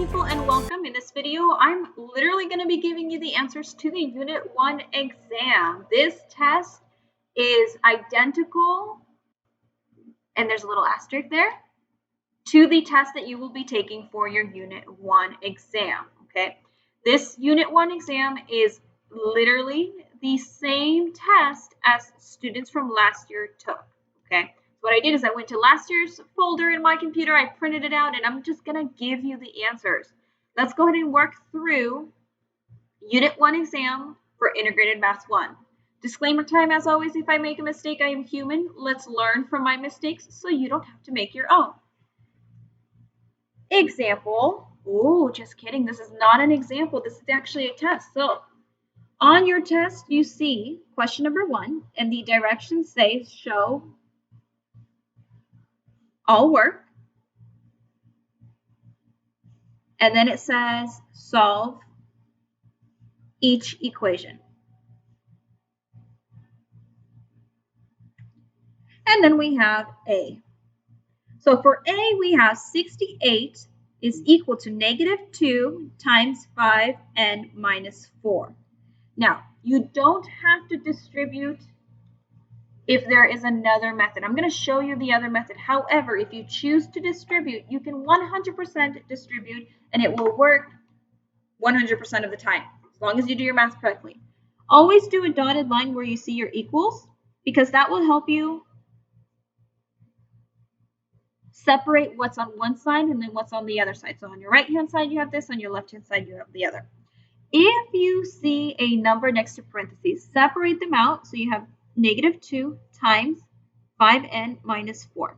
people, and welcome. In this video, I'm literally going to be giving you the answers to the Unit 1 exam. This test is identical, and there's a little asterisk there, to the test that you will be taking for your Unit 1 exam, okay? This Unit 1 exam is literally the same test as students from last year took, okay? What I did is I went to last year's folder in my computer, I printed it out, and I'm just going to give you the answers. Let's go ahead and work through Unit 1 exam for Integrated Math 1. Disclaimer time, as always, if I make a mistake, I am human. Let's learn from my mistakes so you don't have to make your own. Example. Oh, just kidding. This is not an example. This is actually a test. So on your test, you see question number 1, and the directions say show all work. And then it says solve each equation. And then we have A. So for A, we have 68 is equal to -2 times 5n minus 4. Now, you don't have to distribute if there is another method. I'm going to show you the other method. However, if you choose to distribute, you can 100% distribute, and it will work 100% of the time, as long as you do your math correctly. Always do a dotted line where you see your equals, because that will help you separate what's on one side and then what's on the other side. So on your right-hand side, you have this. On your left-hand side, you have the other. If you see a number next to parentheses, separate them out. So you have -2 times 5n minus 4.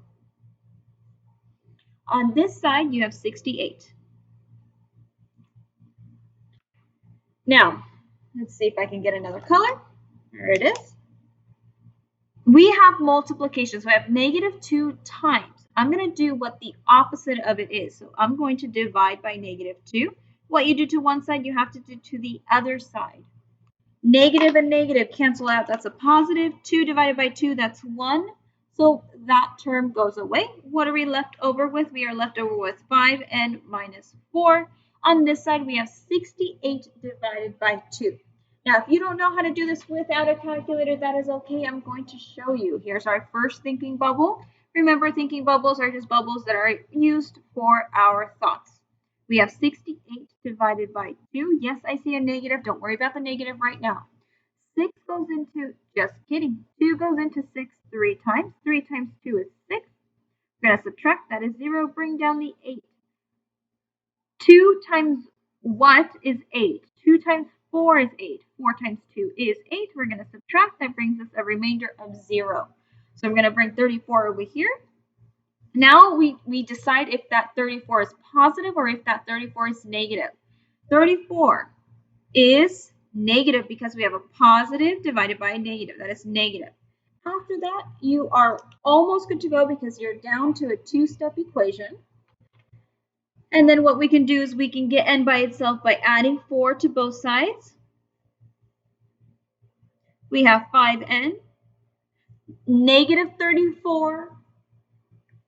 On this side, you have 68. Now, let's see if I can get another color. There it is. We have multiplication. So I have -2 times. I'm going to do what the opposite of it is. So I'm going to divide by -2. What you do to one side, you have to do to the other side. Negative and negative cancel out. That's a positive. 2 divided by 2, that's 1. So that term goes away. What are we left over with? We are left over with 5n minus 4. On this side, we have 68 divided by 2. Now, if you don't know how to do this without a calculator, that is okay. I'm going to show you. Here's our first thinking bubble. Remember, thinking bubbles are just bubbles that are used for our thoughts. We have 68 divided by 2. Yes, I see a negative. Don't worry about the negative right now. 6 goes into, just kidding, 2 goes into 6 3 times. 3 times 2 is 6. We're going to subtract. That is 0. Bring down the 8. 2 times what is 8? 2 times 4 is 8. 4 times 2 is 8. We're going to subtract. That brings us a remainder of 0. So I'm going to bring 34 over here. Now we decide if that 34 is positive or if that 34 is negative. 34 is negative because we have a positive divided by a negative. That is negative. After that, you are almost good to go because you're down to a two-step equation. And then what we can do is we can get n by itself by adding 4 to both sides. We have 5n. -34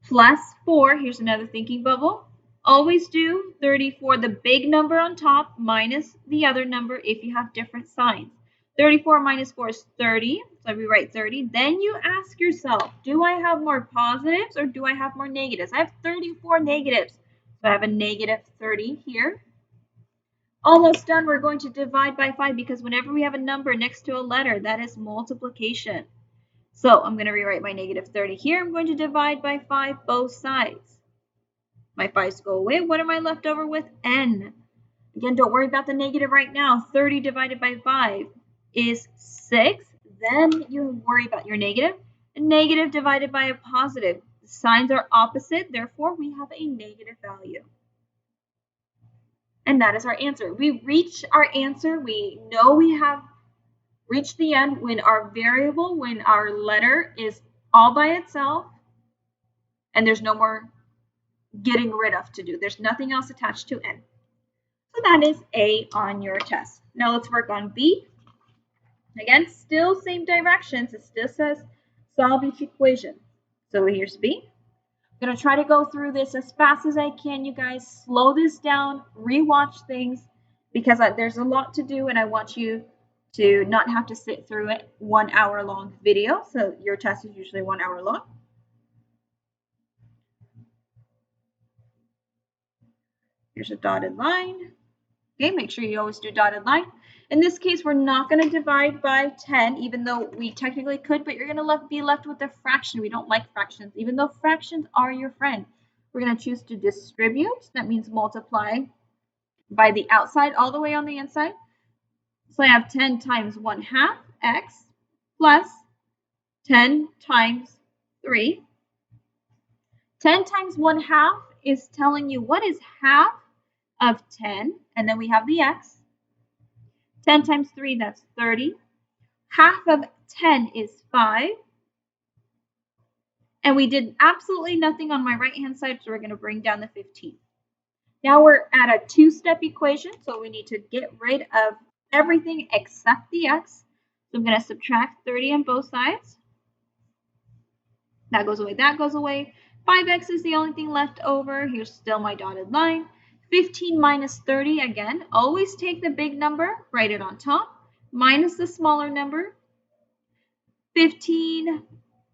plus 4. Here's another thinking bubble. Always do 34, the big number on top, minus the other number if you have different signs. 34 minus 4 is 30. So we write 30. Then you ask yourself, do I have more positives or do I have more negatives? I have 34 negatives. So I have a -30 here. Almost done. We're going to divide by 5 because whenever we have a number next to a letter, that is multiplication. So I'm going to rewrite my -30 here. I'm going to divide by 5 both sides. My 5's go away. What am I left over with? N. Again, don't worry about the negative right now. 30 divided by 5 is 6. Then you worry about your negative. A negative divided by a positive. The signs are opposite. Therefore, we have a negative value. And that is our answer. We reach our answer. We know we have reach the end when our variable, when our letter is all by itself and there's no more getting rid of to do. There's nothing else attached to n. So that is A on your test. Now let's work on B. Again, still same directions. It still says solve each equation. So here's B. I'm going to try to go through this as fast as I can, you guys. Slow this down, rewatch things, because there's a lot to do and I want you to not have to sit through it 1 hour long video. So your test is usually 1 hour long. Here's a dotted line. Okay, make sure you always do dotted line. In this case, we're not going to divide by 10, even though we technically could, but you're going to be left with a fraction. We don't like fractions, even though fractions are your friend. We're going to choose to distribute. That means multiply by the outside all the way on the inside. So I have 10 times 1/2 x plus 10 times 3. 10 times 1/2 is telling you what is half of 10, and then we have the x. 10 times 3, that's 30. Half of 10 is 5. And we did absolutely nothing on my right-hand side, so we're going to bring down the 15. Now we're at a two-step equation, so we need to get rid of everything except the x. So I'm going to subtract 30 on both sides. That goes away, that goes away. 5x is the only thing left over. Here's still my dotted line. 15 minus 30, again, always take the big number, write it on top, minus the smaller number. 15,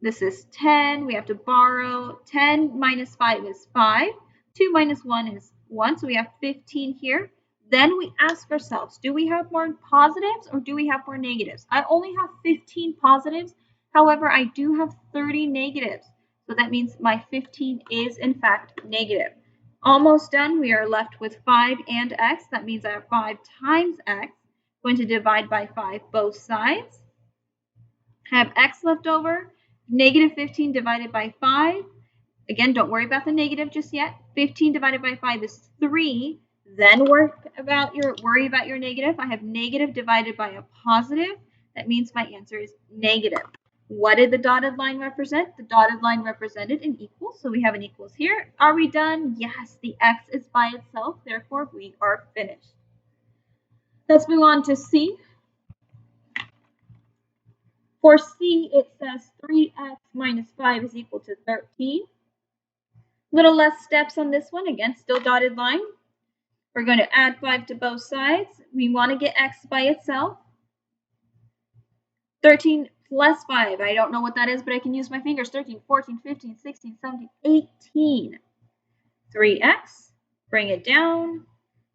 this is 10, we have to borrow. 10 minus 5 is 5. 2 minus 1 is 1, so we have 15 here. Then we ask ourselves, do we have more positives or do we have more negatives? I only have 15 positives. However, I do have 30 negatives. So that means my 15 is in fact negative. Almost done. We are left with 5 and x. That means I have 5 times x. I'm going to divide by 5 both sides. I have x left over. Negative 15 divided by 5. Again, don't worry about the negative just yet. 15 divided by 5 is 3. Then worry about your negative. I have negative divided by a positive. That means my answer is negative. What did the dotted line represent? The dotted line represented an equal. So we have an equals here. Are we done? Yes, the x is by itself. Therefore, we are finished. Let's move on to C. For C, it says 3x minus 5 is equal to 13. Little less steps on this one. Again, still dotted line. We're going to add 5 to both sides. We want to get x by itself. 13 plus 5. I don't know what that is, but I can use my fingers. 13, 14, 15, 16, 17, 18. 3x. Bring it down. I'm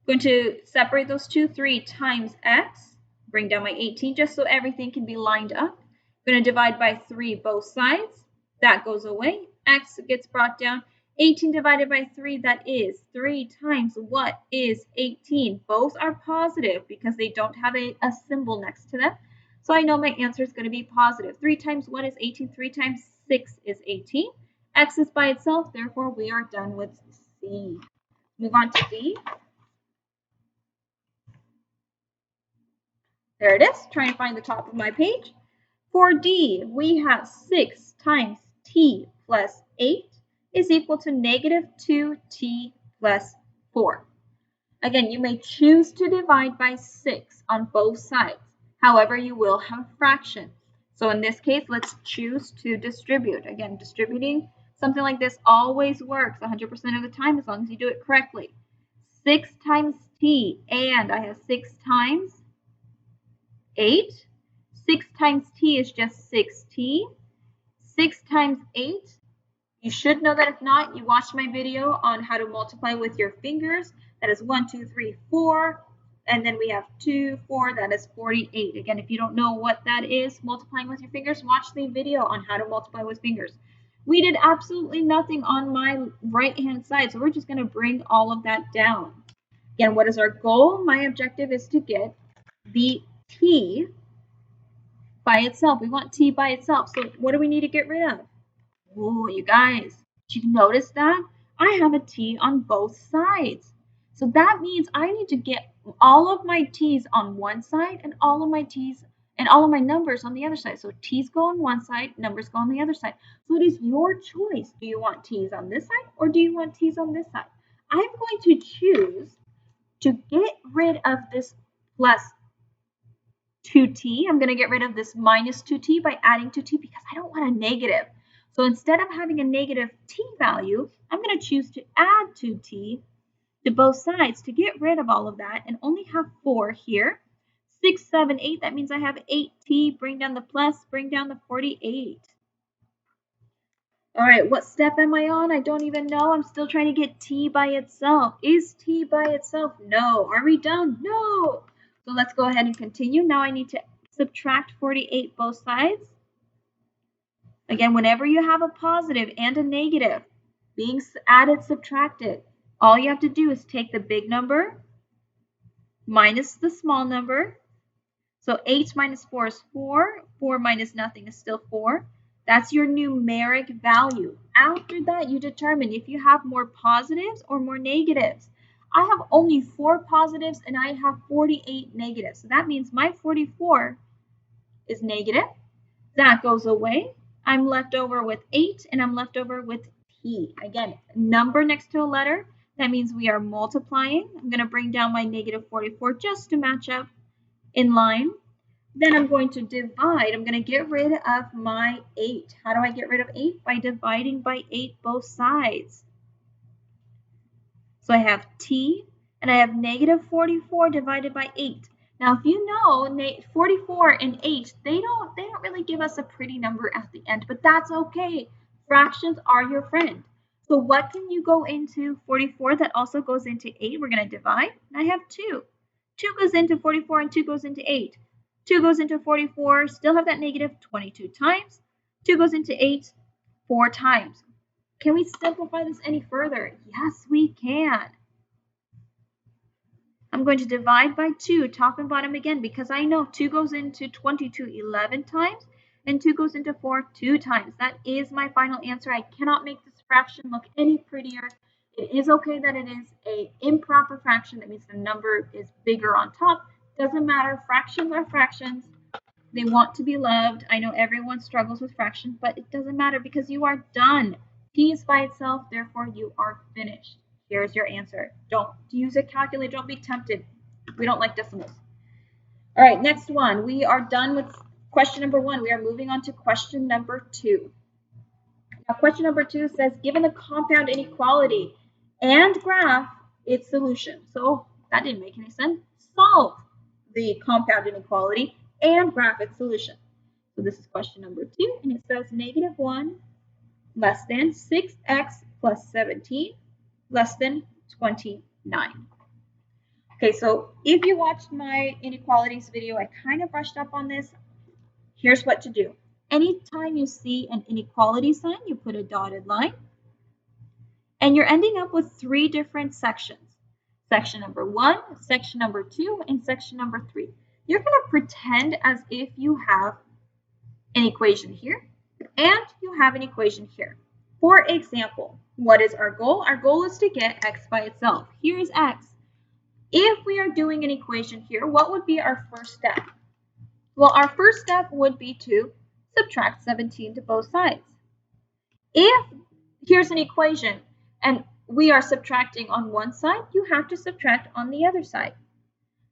going to separate those two. 3 times x. Bring down my 18 just so everything can be lined up. I'm going to divide by 3 both sides. That goes away. X gets brought down. 18 divided by 3, that is 3 times what is 18. Both are positive because they don't have a symbol next to them. So I know my answer is going to be positive. 3 times what is 18? 3 times 6 is 18. X is by itself, therefore we are done with C. Move on to D. There it is. Trying to find the top of my page. For D, we have 6 times t plus 8 is equal to negative 2t plus 4. Again, you may choose to divide by 6 on both sides. However, you will have a fraction. So in this case, let's choose to distribute. Again, distributing something like this always works 100% of the time as long as you do it correctly. 6 times t, and I have 6 times 8. 6 times t is just 6t. 6 times 8, you should know that. If not, you watched my video on how to multiply with your fingers. That is 1, 2, 3, 4. And then we have 2, 4. That is 48. Again, if you don't know what that is, multiplying with your fingers, watch the video on how to multiply with fingers. We did absolutely nothing on my right-hand side, so we're just going to bring all of that down. Again, what is our goal? My objective is to get the t by itself. We want t by itself. So what do we need to get rid of? Oh, you guys, did you notice that? I have a t on both sides. So that means I need to get all of my t's on one side and all of my t's and all of my numbers on the other side. So t's go on one side, numbers go on the other side. So it is your choice. Do you want t's on this side or do you want t's on this side? I'm going to choose to get rid of this plus 2t. I'm going to get rid of this minus 2t by adding 2t because I don't want a negative. So instead of having a negative t value, I'm going to choose to add 2t to both sides to get rid of all of that and only have 4 here. 6, 7, 8, that means I have 8t, bring down the plus, bring down the 48. All right, what step am I on? I don't even know. I'm still trying to get t by itself. Is t by itself? No. Are we done? No. So let's go ahead and continue. Now I need to subtract 48 both sides. Again, whenever you have a positive and a negative being added, subtracted, all you have to do is take the big number minus the small number. So 8 minus 4 is 4. 4 minus nothing is still 4. That's your numeric value. After that, you determine if you have more positives or more negatives. I have only 4 positives and I have 48 negatives. So that means my 44 is negative. That goes away. I'm left over with 8 and I'm left over with t. Again, number next to a letter. That means we are multiplying. I'm going to bring down my negative 44 just to match up in line. Then I'm going to divide. I'm going to get rid of my 8. How do I get rid of 8? By dividing by 8 both sides. So I have t, and I have negative 44 divided by 8. Now, if you know 44 and 8, they don't really give us a pretty number at the end, but that's okay. Fractions are your friend. So what can you go into 44 that also goes into 8? We're going to divide. I have 2. 2 goes into 44 and 2 goes into 8. 2 goes into 44, still have that negative 22 times. 2 goes into 8, 4 times. Can we simplify this any further? Yes, we can. I'm going to divide by 2, top and bottom again, because I know 2 goes into 22 11 times, and 2 goes into 4 2 times. That is my final answer. I cannot make this fraction look any prettier. It is okay that it is an improper fraction. That means the number is bigger on top. Doesn't matter. Fractions are fractions. They want to be loved. I know everyone struggles with fractions, but it doesn't matter because you are done. T is by itself, therefore you are finished. Here's your answer. Don't use a calculator. Don't be tempted. We don't like decimals. All right, next one. We are done with question number 1. We are moving on to question number 2. Now, question number 2 says, given the compound inequality and graph its solution. So that didn't make any sense. Solve the compound inequality and graph its solution. So this is question number 2, and it says negative 1 less than 6x plus 17 less than 29. Okay, so if you watched my inequalities video, I kind of brushed up on this. Here's what to do. Anytime you see an inequality sign, you put a dotted line, and you're ending up with 3 different sections. Section number 1, section number 2, and section number 3. You're going to pretend as if you have an equation here and you have an equation here. For example, what is our goal? Our goal is to get x by itself. Here is x. If we are doing an equation here, what would be our first step? Well, our first step would be to subtract 17 to both sides. If here's an equation and we are subtracting on one side, you have to subtract on the other side.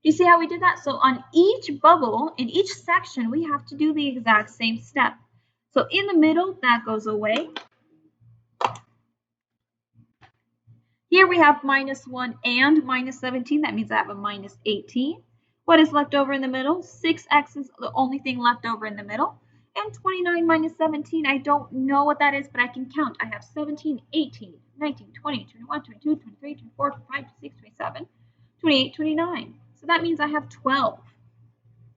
Do you see how we did that? So on each bubble, in each section, we have to do the exact same step. So in the middle, that goes away. Here we have minus 1 and minus 17. That means I have a minus 18. What is left over in the middle? 6x is the only thing left over in the middle. And 29 minus 17, I don't know what that is, but I can count. I have 17, 18, 19, 20, 21, 22, 23, 24, 25, 26, 27, 28, 29. So that means I have 12.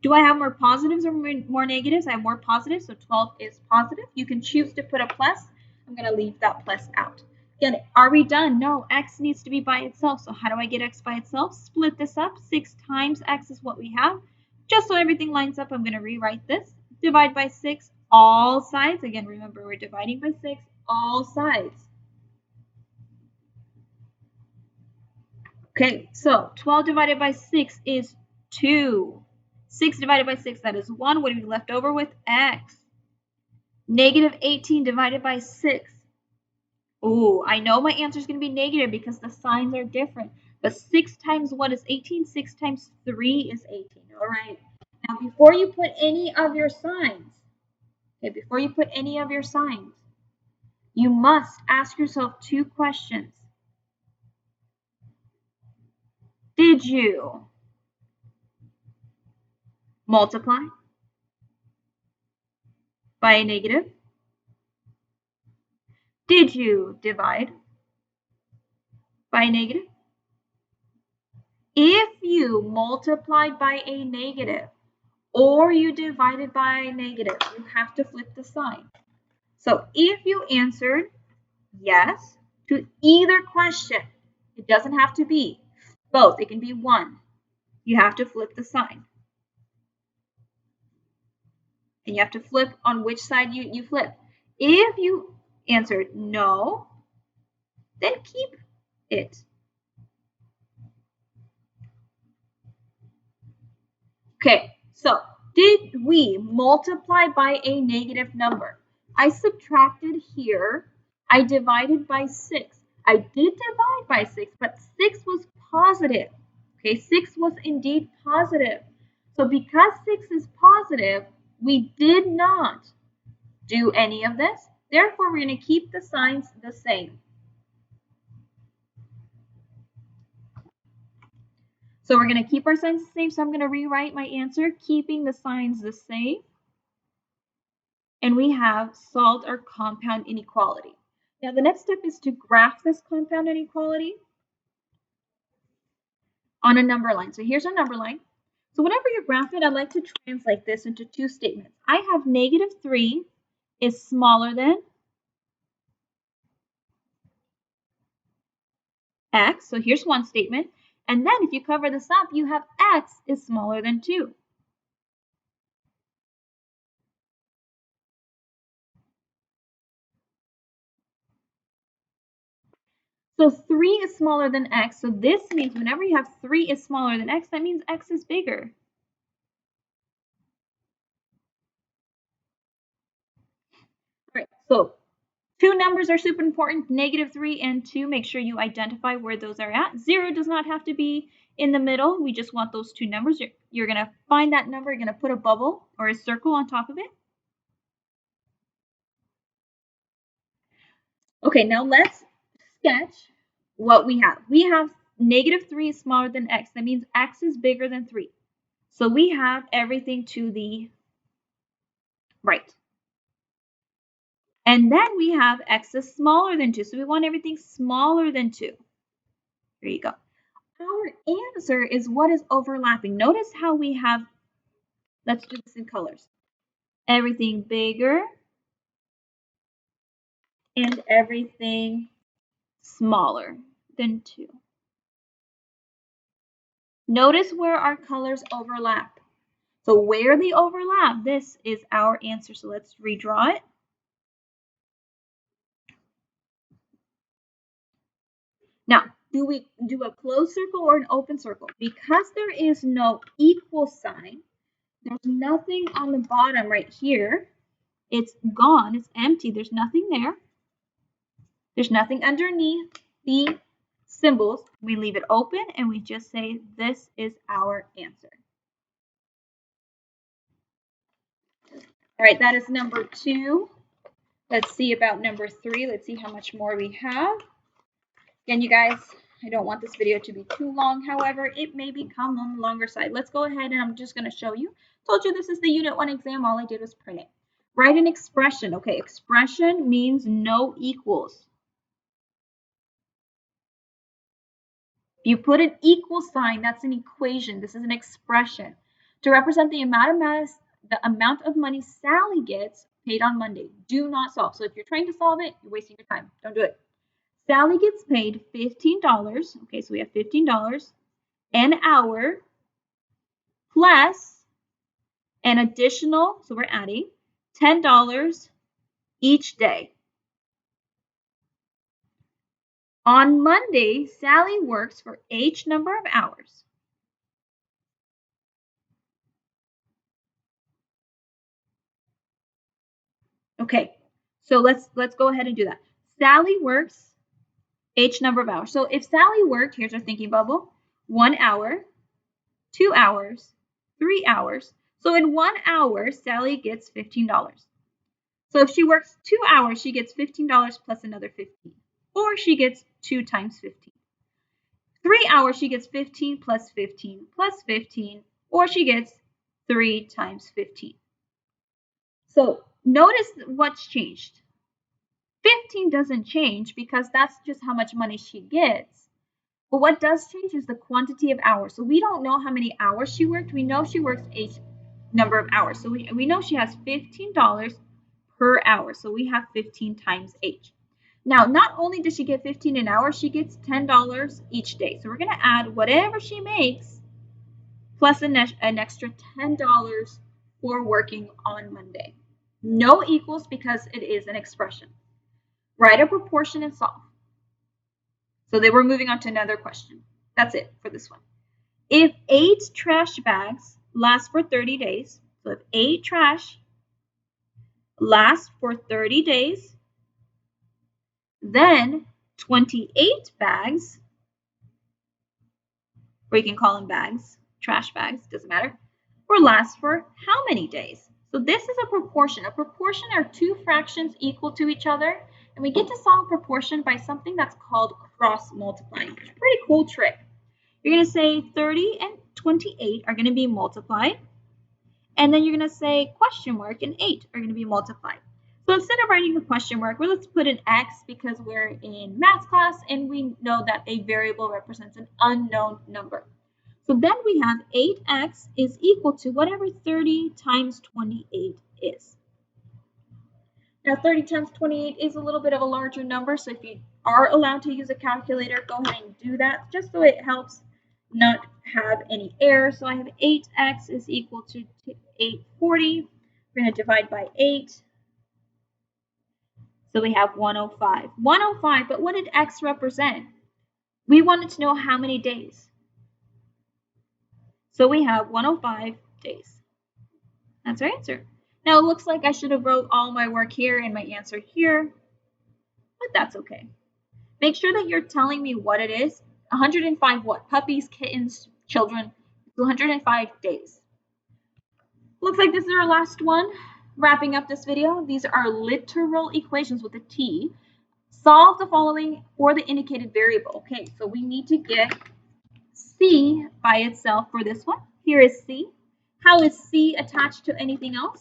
Do I have more positives or more negatives? I have more positives, so 12 is positive. You can choose to put a plus. I'm going to leave that plus out. Again, are we done? No, x needs to be by itself. So how do I get x by itself? Split this up. 6 times x is what we have. Just so everything lines up, I'm going to rewrite this. Divide by 6, all sides. Again, remember, we're dividing by 6, all sides. Okay, so 12 divided by 6 is 2. 6 divided by 6, that is 1. What are we left over with? X. Negative 18 divided by 6. Oh, I know my answer is going to be negative because the signs are different. But 6 times what is 18? 6 times 3 is 18. All right. Now, before you put any of your signs, You must ask yourself 2 questions. Did you multiply by a negative? Did you divide by a negative? If you multiplied by a negative or you divided by a negative, you have to flip the sign. So if you answered yes to either question, it doesn't have to be both, it can be one. You have to flip the sign. And you have to flip on which side you flip. If you answered no, then keep it. Okay, so did we multiply by a negative number? I subtracted here. I divided by 6. I did divide by 6, but 6 was positive. Okay, 6 was indeed positive. So because 6 is positive, we did not do any of this. Therefore, we're going to keep the signs the same. So we're going to keep our signs the same. So I'm going to rewrite my answer, keeping the signs the same. And we have solved our compound inequality. Now the next step is to graph this compound inequality on a number line. So here's our number line. So whenever you graph it, I'd like to translate this into 2 statements. I have -3 is smaller than x. So here's one statement. And then if you cover this up, you have x is smaller than 2. So 3 is smaller than x. So this means whenever you have 3 is smaller than x, that means x is bigger. All right, so 2 numbers are super important, -3 and 2. Make sure you identify where those are at. 0 does not have to be in the middle. We just want those 2 numbers. You're going to find that number. You're going to put a bubble or a circle on top of it. Okay, now let's sketch what we have. We have -3 is smaller than x. That means x is bigger than 3. So we have everything to the right. And then we have x is smaller than 2. So we want everything smaller than 2. There you go. Our answer is what is overlapping. Notice how we have, let's do this in colors. Everything bigger and everything smaller than 2. Notice where our colors overlap. So where they overlap, this is our answer. So let's redraw it. Now, do we do a closed circle or an open circle? Because there is no equal sign, there's nothing on the bottom right here. It's gone. It's empty. There's nothing there. There's nothing underneath the symbols. We leave it open and we just say this is our answer. All right, that is number 2. Let's see about number 3. Let's see how much more we have. Again, you guys, I don't want this video to be too long. However, it may become on the longer side. Let's go ahead and I'm just going to show you. Told you this is the Unit 1 exam. All I did was print it. Write an expression. Okay, expression means no equals. If you put an equal sign, that's an equation. This is an expression. To represent the amount of money Sally gets paid on Monday. Do not solve. So if you're trying to solve it, you're wasting your time. Don't do it. Sally gets paid $15. Okay, so we have $15 an hour plus an additional, so we're adding $10 each day. On Monday, Sally works for H number of hours. Okay, so let's go ahead and do that. Sally works H number of hours. So if Sally worked, here's our thinking bubble, 1 hour, 2 hours, 3 hours. So in 1 hour, Sally gets $15. So if she works 2 hours, she gets $15 plus another 15. Or she gets 2 times 15. 3 hours, she gets 15 plus 15 plus 15. Or she gets 3 times 15. So notice what's changed. 15 doesn't change because that's just how much money she gets. But what does change is the quantity of hours. So we don't know how many hours she worked. We know she works a number of hours. So we know she has $15 per hour. So we have 15 times H. Now, not only does she get 15 an hour, she gets $10 each day. So we're going to add whatever she makes plus an extra $10 for working on Monday. No equals because it is an expression. Write a proportion and solve. So then we're moving on to another question. That's it for this one. If 8 trash bags last for 30 days, so if 8 trash last for 30 days, then 28 bags, or you can call them bags, trash bags, doesn't matter, will last for how many days? So this is a proportion. A proportion are two fractions equal to each other, and we get to solve proportion by something that's called cross multiplying. It's a pretty cool trick. You're going to say 30 and 28 are going to be multiplied, and then you're going to say question mark and 8 are going to be multiplied. So instead of writing a question mark, let's put an X because we're in math class and we know that a variable represents an unknown number. So then we have 8x is equal to whatever 30 times 28 is. Now 30 times 28 is a little bit of a larger number, so if you are allowed to use a calculator, go ahead and do that just so it helps not have any error. So I have 8x is equal to 840. We're going to divide by 8. So we have 105. 105, but what did x represent? We wanted to know how many days. So we have 105 days. That's our answer. Now it looks like I should have wrote all my work here and my answer here, but that's okay. Make sure that you're telling me what it is. 105 what? Puppies, kittens, children. 205 days. Looks like this is our last one. Wrapping up this video, these are literal equations with a T. Solve the following for the indicated variable. Okay, so we need to get C by itself for this one. Here is C. How is C attached to anything else?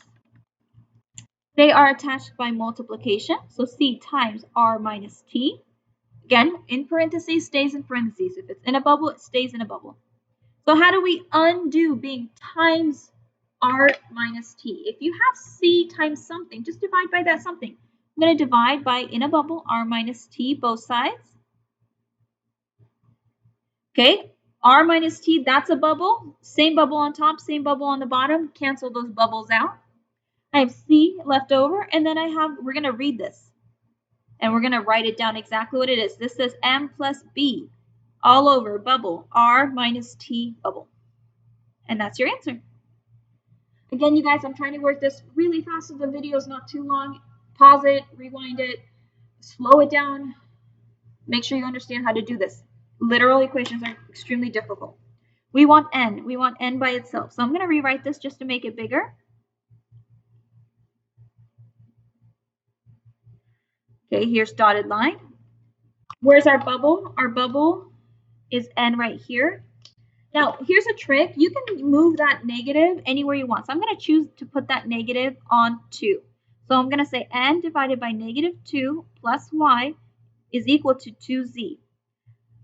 They are attached by multiplication. So C times R minus T. Again, in parentheses, stays in parentheses. If it's in a bubble, it stays in a bubble. So how do we undo being times R minus T? If you have C times something, just divide by that something. I'm going to divide by, in a bubble, R minus T, both sides. Okay, R minus T, that's a bubble. Same bubble on top, same bubble on the bottom. Cancel those bubbles out. I have C left over, and then we're going to read this. And we're going to write it down exactly what it is. This says M plus B, all over, bubble, R minus T, bubble. And that's your answer. Again, you guys, I'm trying to work this really fast so the video is not too long. Pause it, rewind it, slow it down. Make sure you understand how to do this. Literal equations are extremely difficult. We want n. We want n by itself. So I'm going to rewrite this just to make it bigger. Okay, here's dotted line. Where's our bubble? Our bubble is n right here. Now, here's a trick. You can move that negative anywhere you want. So I'm going to choose to put that negative on 2. So I'm going to say n divided by negative 2 plus y is equal to 2z.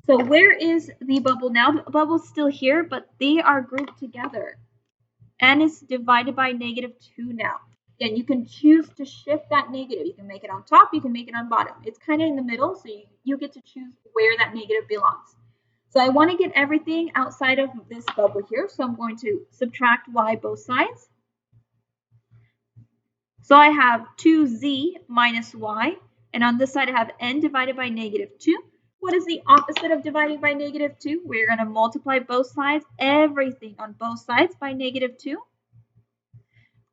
So where is the bubble now? The bubble's still here, but they are grouped together. N is divided by negative 2 now. Again, you can choose to shift that negative. You can make it on top, you can make it on bottom. It's kind of in the middle, so you get to choose where that negative belongs. So I want to get everything outside of this bubble here, so I'm going to subtract y both sides. So I have 2z minus y, and on this side I have n divided by negative 2. What is the opposite of dividing by negative 2? We're going to multiply both sides, everything on both sides by negative 2.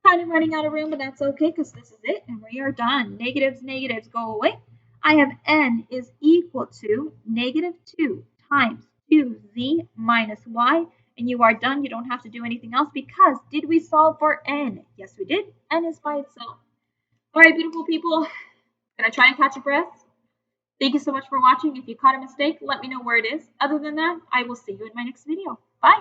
Kind of running out of room, but that's okay because this is it, and we are done. Negatives, negatives go away. I have n is equal to negative 2 times 2z minus y, and you are done. You don't have to do anything else because did we solve for n? Yes, we did. N is by itself. All right, beautiful people. Gonna try and catch a breath. Thank you so much for watching. If you caught a mistake, let me know where it is. Other than that, I will see you in my next video. Bye.